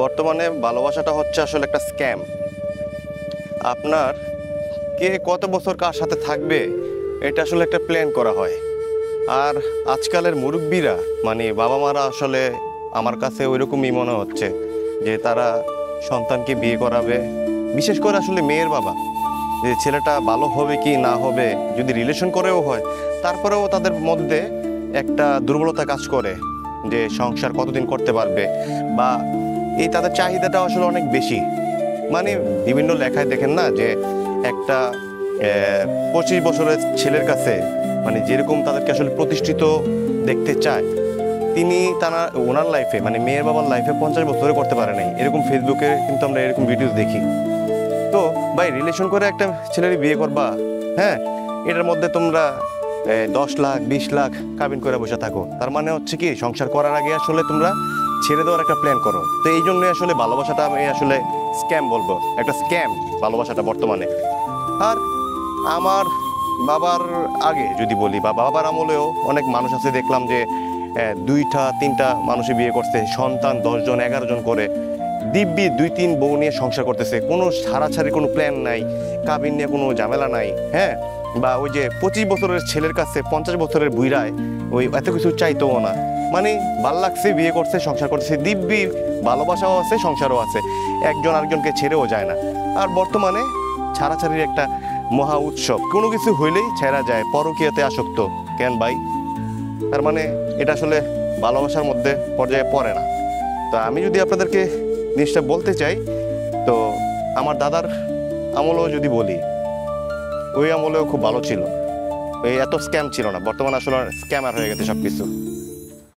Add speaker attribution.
Speaker 1: বর্তমানে ভালোবাসাটা হচ্ছে আসলে একটা স্ক্যাম। আপনার কে কত বছর কার সাথে থাকবে এটা আসলে একটা প্ল্যান করা হয়। আর আজকালের মুরব্বীরা মানে বাবা মারা আসলে আমার কাছে ওইরকমই মনে হচ্ছে যে তারা সন্তানকে বিয়ে করাবে, বিশেষ করে আসলে মেয়ের বাবা, যে ছেলেটা ভালো হবে কি না হবে, যদি রিলেশন করেও হয় তারপরেও তাদের মধ্যে একটা দুর্বলতা কাজ করে যে সংসার কতদিন করতে পারবে, বা এই তাদের চাহিদাটা আসলে অনেক বেশি। মানে বিভিন্ন লেখায় দেখেন না যে একটা 25 বছরের ছেলের কাছে মানে যেরকম তাদেরকে আসলে প্রতিষ্ঠিত দেখতে চায়, তিনি তারা ওনার লাইফে মানে মেয়ের বাবার লাইফে 50 বছরে করতে পারে নাই, এরকম ফেসবুকে কিন্তু আমরা এরকম ভিডিওস দেখি। তো ভাই রিলেশন করে একটা ছেলের বিয়ে করবা, হ্যাঁ, এটার মধ্যে তোমরা 10 লাখ 20 লাখ কাবিন করে বসে থাকো, তার মানে হচ্ছে কি সংসার করার আগে আসলে তোমরা ছেড়ে দেওয়ার একটা প্ল্যান করো। তো এই জন্যই আসলে ভালোবাসাটা আমি আসলে স্ক্যাম বলবো, একটা স্ক্যাম ভালোবাসাটা বর্তমানে। আর আমার বাবার আগে যদি বলি বা বাবার আমলেও অনেক মানুষ আছে দেখলাম যে 2টা 3টা মানুষই বিয়ে করছে, সন্তান 10 জন 11 জন করে দিব্যি 2-3 বউ নিয়ে সংসার করতেছে, কোনো ছাড়াছাড়ি কোনো প্ল্যান নাই, কাবিন নিয়ে কোনো ঝামেলা নাই। হ্যাঁ, বা ওই যে 25 বছরের ছেলের কাছে 50 বছরের বুইড়ায় ওই এত কিছু চাইতেও না, মানে ভাল লাগছে বিয়ে করছে সংসার করতেছে, দিব্যি ভালোবাসাও আছে সংসারও আছে, একজন আরেকজনকে ছেড়েও যায় না। আর বর্তমানে ছাড়াছাড়ির একটা মহা উৎসব, কোনো কিছু হইলেই ছেড়া যায়, পরকীয়াতে আসক্ত। কেন ভাই? তার মানে এটা আসলে ভালোবাসার মধ্যে পর্যায়ে পড়ে না। তো আমি যদি আপনাদেরকে জিনিসটা বলতে চাই, তো আমার দাদার আমলেও যদি বলি, ওই আমলেও খুব ভালো ছিল, ওই এত স্ক্যাম ছিল না। বর্তমানে আসলে স্ক্যামার হয়ে গেছে সব কিছু।